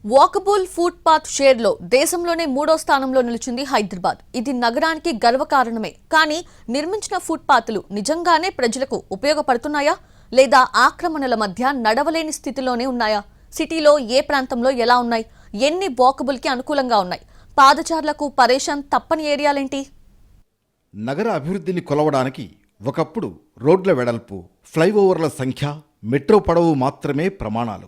Walkable footpath షేర్లో దేశంలోనే 3వ స్థానంలో నిలిచింది హైదరాబాద్. ఇది నగరానికి గర్వకారణమే. కానీ నిర్మించిన ఫుట్పాత్లు నిజంగానే ప్రజలకు ఉపయోగపడుతున్నాయా లేదా ఆక్రమణల మధ్య నడవలేని స్థితిలోనే ఉన్నాయా? సిటీలో ఏ ప్రాంతంలో ఎలా ఉన్నాయి? ఎన్ని వాకబుల్కి అనుకూలంగా ఉన్నాయి? పాదచారులకు పరేషాన్ తప్పని ఏరియాలేంటి? నగర అభివృద్ధిని కొలవడానికి ఒకప్పుడు రోడ్ల వెడల్పు, ఫ్లైఓవర్ల సంఖ్య, మెట్రో పొడవు మాత్రమే ప్రమాణాలు.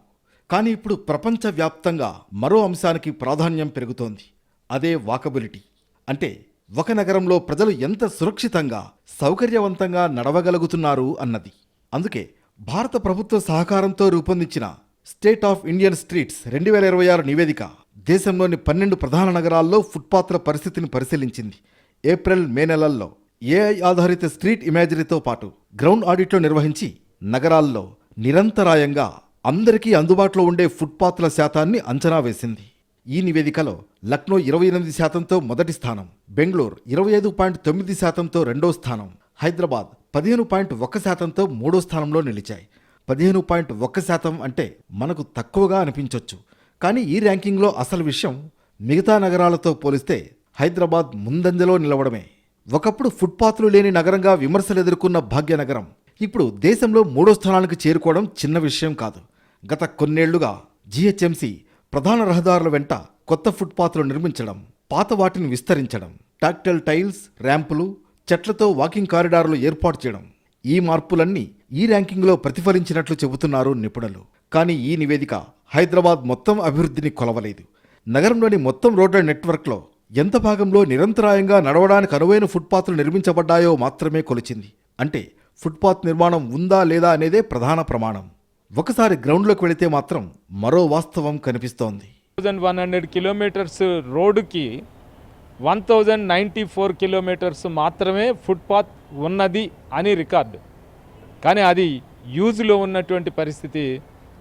కానీ ఇప్పుడు ప్రపంచవ్యాప్తంగా మరో అంశానికి ప్రాధాన్యం పెరుగుతోంది. అదే వాకబిలిటీ. అంటే ఒక నగరంలో ప్రజలు ఎంత సురక్షితంగా, సౌకర్యవంతంగా నడవగలుగుతున్నారు అన్నది. అందుకే భారత ప్రభుత్వ సహకారంతో రూపొందించిన స్టేట్ ఆఫ్ ఇండియన్ స్ట్రీట్స్ 2026 నివేదిక దేశంలోని 12 ప్రధాన నగరాల్లో ఫుట్పాత్ల పరిస్థితిని పరిశీలించింది. ఏప్రిల్, మే నెలల్లో ఏఐ ఆధారిత స్ట్రీట్ ఇమేజరీతో పాటు గ్రౌండ్ ఆడిట్లో నిర్వహించి నగరాల్లో నిరంతరాయంగా అందరికీ అందుబాటులో ఉండే ఫుట్పాత్ల శాతాన్ని అంచనా వేసింది. ఈ నివేదికలో లక్నో 28%తో మొదటి స్థానం, బెంగళూరు 25.9%తో రెండో స్థానం, హైదరాబాద్ 15.1%తో మూడో స్థానంలో నిలిచాయి. 15.1% అంటే మనకు తక్కువగా అనిపించొచ్చు. కానీ ఈ ర్యాంకింగ్లో అసలు విషయం మిగతా నగరాలతో పోలిస్తే హైదరాబాద్ ముందంజలో నిలవడమే. ఒకప్పుడు ఫుట్పాత్లు లేని నగరంగా విమర్శలు ఎదుర్కొన్న భాగ్యనగరం ఇప్పుడు దేశంలో 3వ స్థానానికి చేరుకోవడం చిన్న విషయం కాదు. గత కొన్నేళ్లుగా జీహెచ్ఎంసీ ప్రధాన రహదారుల వెంట కొత్త ఫుట్పాత్లు నిర్మించడం, పాత వాటిని విస్తరించడం, టాక్టైల్ టైల్స్, ర్యాంపులు, చెట్లతో వాకింగ్ కారిడార్లు ఏర్పాటు చేయడం, ఈ మార్పులన్నీ ఈ ర్యాంకింగ్లో ప్రతిఫలించినట్లు చెబుతున్నారు నిపుణులు. కానీ ఈ నివేదిక హైదరాబాద్ మొత్తం అభివృద్ధిని కొలవలేదు. నగరంలోని మొత్తం రోడ్ల నెట్వర్క్లో ఎంత భాగంలో నిరంతరాయంగా నడవడానికి అనువైన ఫుట్పాత్లు నిర్మించబడ్డాయో మాత్రమే కొలిచింది. అంటే ఫుట్పాత్ నిర్మాణం ఉందా లేదా అనేదే ప్రధాన ప్రమాణం. ఒకసారి గ్రౌండ్లోకి వెళితే మాత్రం మరో వాస్తవం కనిపిస్తోంది. 1100 కిలోమీటర్స్ రోడ్డుకి 1094 కిలోమీటర్స్ మాత్రమే ఫుట్పాత్ ఉన్నది అని రికార్డు. కానీ అది యూజ్లో ఉన్నటువంటి పరిస్థితి,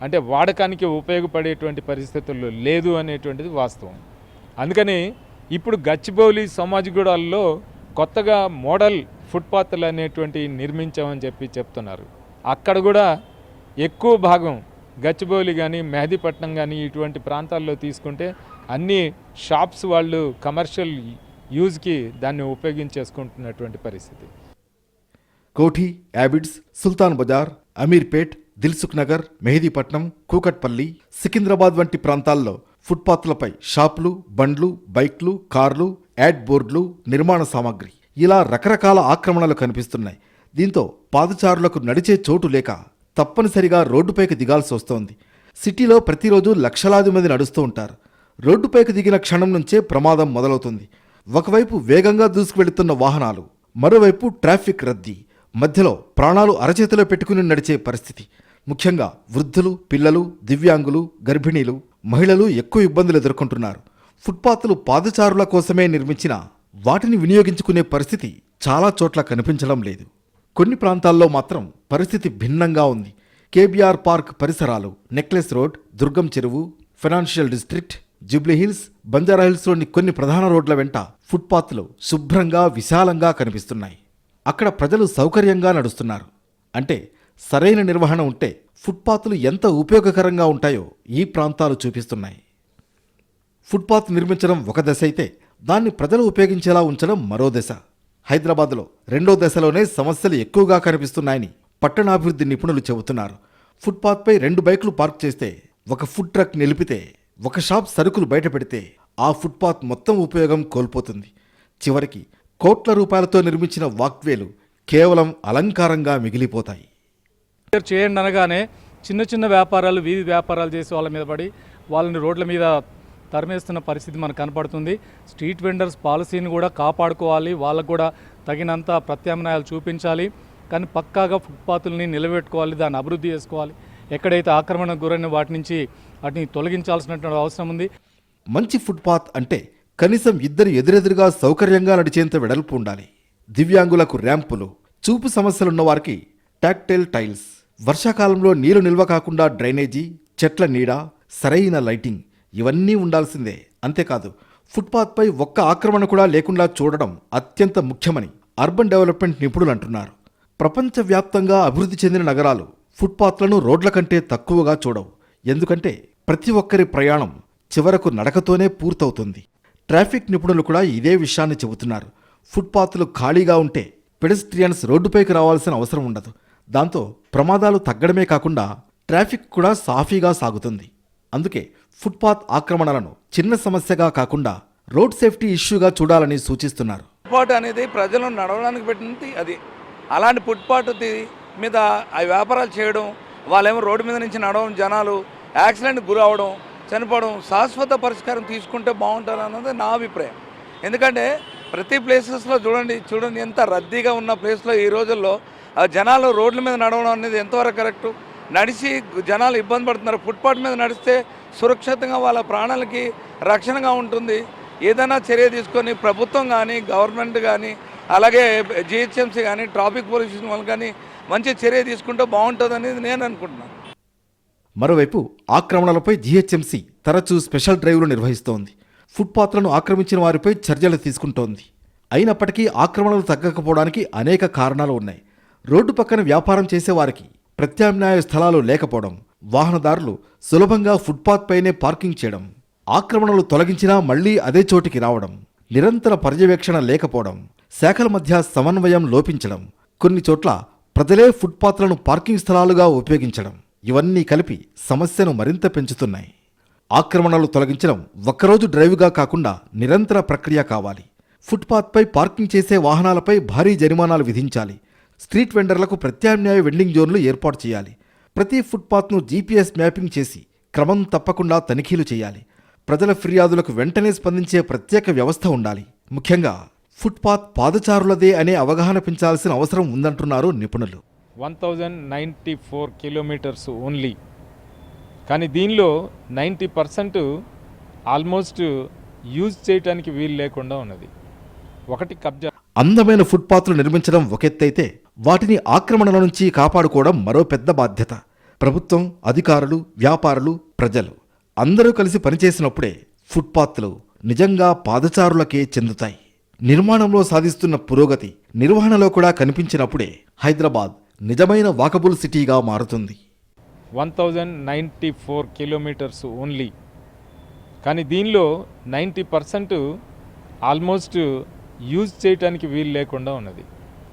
అంటే వాడకానికి ఉపయోగపడేటువంటి పరిస్థితుల్లో లేదు అనేటువంటిది వాస్తవం. అందుకని ఇప్పుడు గచ్చిబౌలి, సమాజిగూడల్లో కొత్తగా మోడల్ ఫుట్పాత్లు అనేటువంటి నిర్మించామని చెప్తున్నారు. అక్కడ కూడా ఎక్కువ భాగం గచ్చిబౌలి కానీ, మెహదీపట్నం కానీ ఇటువంటి ప్రాంతాల్లో తీసుకుంటే అన్ని షాప్స్ వాళ్ళు కమర్షియల్ యూజ్కి దాన్ని ఉపయోగించేసుకుంటున్నటువంటి పరిస్థితి. కోఠి, యాబిడ్స్, సుల్తాన్ బజార్, అమీర్పేట్, దిల్సుఖ్ నగర్, మెహదీపట్నం, కూకట్పల్లి, సికింద్రాబాద్ వంటి ప్రాంతాల్లో ఫుట్పాత్లపై షాపులు, బండ్లు, బైక్లు, కార్లు, యాడ్ బోర్డులు, నిర్మాణ సామాగ్రి ఇలా రకరకాల ఆక్రమణలు కనిపిస్తున్నాయి. దీంతో పాదచారులకు నడిచే చోటు లేక తప్పనిసరిగా రోడ్డుపైకి దిగాల్సి వస్తోంది. సిటీలో ప్రతిరోజు లక్షలాది మంది నడుస్తూ ఉంటారు. రోడ్డుపైకి దిగిన క్షణం నుంచే ప్రమాదం మొదలవుతుంది. ఒకవైపు వేగంగా దూసుకువెళుతున్న వాహనాలు, మరోవైపు ట్రాఫిక్ రద్దీ, మధ్యలో ప్రాణాలు అరచేతిలో పెట్టుకుని నడిచే పరిస్థితి. ముఖ్యంగా వృద్ధులు, పిల్లలు, దివ్యాంగులు, గర్భిణీలు, మహిళలు ఎక్కువ ఇబ్బందులు ఎదుర్కొంటున్నారు. ఫుట్పాత్లు పాదచారుల కోసమే నిర్మించినా వాటిని వినియోగించుకునే పరిస్థితి చాలా చోట్ల కనిపించడం లేదు. కొన్ని ప్రాంతాల్లో మాత్రం పరిస్థితి భిన్నంగా ఉంది. కేబీఆర్ పార్క్ పరిసరాలు, నెక్లెస్ రోడ్, దుర్గం చెరువు, ఫైనాన్షియల్ డిస్ట్రిక్ట్, జూబ్లీహిల్స్, బంజారాహిల్స్లోని కొన్ని ప్రధాన రోడ్ల వెంట ఫుట్పాత్లు శుభ్రంగా, విశాలంగా కనిపిస్తున్నాయి. అక్కడ ప్రజలు సౌకర్యంగా నడుస్తున్నారు. అంటే సరైన నిర్వహణ ఉంటే ఫుట్పాత్లు ఎంత ఉపయోగకరంగా ఉంటాయో ఈ ప్రాంతాలు చూపిస్తున్నాయి. ఫుట్పాత్ నిర్మించడం ఒక దశ అయితే దాన్ని ప్రజలు ఉపయోగించేలా ఉంచడం మరో దశ. హైదరాబాద్లో రెండో దశలోనే సమస్యలు ఎక్కువగా కనిపిస్తున్నాయని పట్టణాభివృద్ధి నిపుణులు చెబుతున్నారు. ఫుట్పాత్పై 2 బైకులు పార్క్ చేస్తే, ఒక ఫుడ్ ట్రక్ నిలిపితే, ఒక షాప్ సరుకులు బయట పెడితే ఆ ఫుట్పాత్ మొత్తం ఉపయోగం కోల్పోతుంది. చివరికి కోట్ల రూపాయలతో నిర్మించిన వాక్వేలు కేవలం అలంకారంగా మిగిలిపోతాయి. చేయండి అనగానే చిన్న చిన్న వ్యాపారాలు, వీధి వ్యాపారాలు చేసి వాళ్ళ మీద పడి వాళ్ళని రోడ్ల మీద తరిమేస్తున్న పరిస్థితి మనకు కనపడుతుంది. స్ట్రీట్ వెండర్స్ పాలసీని కూడా కాపాడుకోవాలి, వాళ్ళకు కూడా తగినంత ప్రత్యామ్నాయాలు చూపించాలి. కానీ పక్కాగా ఫుట్పాత్లని నిలబెట్టుకోవాలి, దాన్ని అభివృద్ధి చేసుకోవాలి. ఎక్కడైతే ఆక్రమణకు గురైన వాటిని తొలగించాల్సినటువంటి అవసరం ఉంది. మంచి ఫుట్పాత్ అంటే కనీసం ఇద్దరు ఎదురెదురుగా సౌకర్యంగా నడిచేంత వెడల్పు ఉండాలి. దివ్యాంగులకు ర్యాంపులు, చూపు సమస్యలున్న వారికి టాక్టైల్ టైల్స్, వర్షాకాలంలో నీరు నిల్వ కాకుండా డ్రైనేజీ, చెట్ల నీడ, సరైన లైటింగ్ ఇవన్నీ ఉండాల్సిందే. అంతేకాదు ఫుట్పాత్పై ఒక్క ఆక్రమణ కూడా లేకుండా చూడడం అత్యంత ముఖ్యమని అర్బన్ డెవలప్మెంట్ నిపుణులు అంటున్నారు. ప్రపంచవ్యాప్తంగా అభివృద్ధి చెందిన నగరాలు ఫుట్పాత్లను రోడ్ల కంటే తక్కువగా చూడవు. ఎందుకంటే ప్రతి ఒక్కరి ప్రయాణం చివరకు నడకతోనే పూర్తవుతుంది. ట్రాఫిక్ నిపుణులు కూడా ఇదే విషయాన్ని చెబుతున్నారు. ఫుట్పాత్లు ఖాళీగా ఉంటే పెడెస్ట్రియన్స్ రోడ్డుపైకి రావాల్సిన అవసరం ఉండదు. దాంతో ప్రమాదాలు తగ్గడమే కాకుండా ట్రాఫిక్ కూడా సాఫీగా సాగుతుంది. అందుకే ఫుట్పాత్ ఆక్రమణలను చిన్న సమస్యగా కాకుండా రోడ్ సేఫ్టీ ఇష్యూగా చూడాలని సూచిస్తున్నారు. ఫుట్పాత్ అనేది ప్రజలు నడవడానికి పెట్టినది అది. అలాంటి ఫుట్పాత్ మీద ఆ వ్యాపారాలు చేయడం, వాళ్ళేమో రోడ్డు మీద నుంచి నడవడం, జనాలు యాక్సిడెంట్కి గురవడం, చనిపోవడం శాశ్వత పరిష్కారం తీసుకుంటే బాగుంటుంది అన్నది నా అభిప్రాయం. ఎందుకంటే ప్రతి ప్లేసెస్లో చూడండి ఎంత రద్దీగా ఉన్న ప్లేస్లో ఈ రోజుల్లో జనాలు రోడ్ల మీద నడవడం అనేది ఎంతవరకు కరెక్టు? నడిచి జనాలు ఇబ్బంది పడుతున్నారు. ఫుట్పాత్ మీద నడిస్తే సురక్షితంగా వాళ్ళ ప్రాణాలకి రక్షణగా ఉంటుంది. ఏదైనా చర్య తీసుకొని ప్రభుత్వం కానీ, గవర్నమెంట్ కానీ, అలాగే జిహెచ్ఎంసీ కానీ, ట్రాఫిక్ పోలీస్ వాళ్ళు కానీ మంచి చర్య తీసుకుంటే బాగుంటుంది అనేది నేను అనుకుంటున్నాను. మరోవైపు ఆక్రమణలపై జీహెచ్ఎంసీ తరచూ స్పెషల్ డ్రైవ్లు నిర్వహిస్తోంది. ఫుట్పాత్లను ఆక్రమించిన వారిపై చర్యలు తీసుకుంటోంది. అయినప్పటికీ ఆక్రమణలు తగ్గకపోవడానికి అనేక కారణాలు ఉన్నాయి. రోడ్డు పక్కన వ్యాపారం చేసేవారికి ప్రత్యామ్నాయ స్థలాలు లేకపోవడం, వాహనదారులు సులభంగా ఫుట్పాత్ పైనే పార్కింగ్ చేయడం, ఆక్రమణలు తొలగించినా మళ్లీ అదే చోటికి రావడం, నిరంతర పర్యవేక్షణ లేకపోవడం, శాఖల మధ్య సమన్వయం లోపించడం, కొన్ని చోట్ల ప్రజలే ఫుట్పాత్లను పార్కింగ్ స్థలాలుగా ఉపయోగించడం, ఇవన్నీ కలిపి సమస్యను మరింత పెంచుతున్నాయి. ఆక్రమణలు తొలగించడం ఒక్కరోజు డ్రైవ్గా కాకుండా నిరంతర ప్రక్రియ కావాలి. ఫుట్పాత్పై పార్కింగ్ చేసే వాహనాలపై భారీ జరిమానాలు విధించాలి. స్ట్రీట్ వెండర్లకు ప్రత్యామ్నాయ వెండింగ్ జోన్లు ఏర్పాటు చేయాలి. ప్రతి ఫుట్పాత్ను జీపీఎస్ మ్యాపింగ్ చేసి క్రమం తప్పకుండా తనిఖీలు చేయాలి. ప్రజల ఫిర్యాదులకు వెంటనే స్పందించే ప్రత్యేక వ్యవస్థ ఉండాలి. ముఖ్యంగా ఫుట్పాత్ పాదచారులదే అనే అవగాహన పెంచాల్సిన అవసరం ఉందంటున్నారు నిపుణులు. 1094 కిలోమీటర్స్ ఓన్లీ. కానీ దీనిలో 90% ఆల్మోస్ట్ యూజ్ చేయడానికి వీలు లేకుండా ఉన్నది. ఒకటి కబ్జా. అందమైన ఫుట్పాత్లు నిర్మించడం ఒకెత్తైతే వాటిని ఆక్రమణల నుంచి కాపాడుకోవడం మరో పెద్ద బాధ్యత. ప్రభుత్వం, అధికారులు, వ్యాపారులు, ప్రజలు అందరూ కలిసి పనిచేసినప్పుడే ఫుట్పాత్లు నిజంగా పాదచారులకే చెందుతాయి. నిర్మాణంలో సాధిస్తున్న పురోగతి నిర్వహణలో కూడా కనిపించినప్పుడే హైదరాబాద్ నిజమైన వాకబుల్ సిటీగా మారుతుంది. 1094 కిలోమీటర్స్ ఓన్లీ. కానీ దీనిలో 90% ఆల్మోస్ట్ యూజ్ చేయడానికి వీలు లేకుండా ఉన్నది.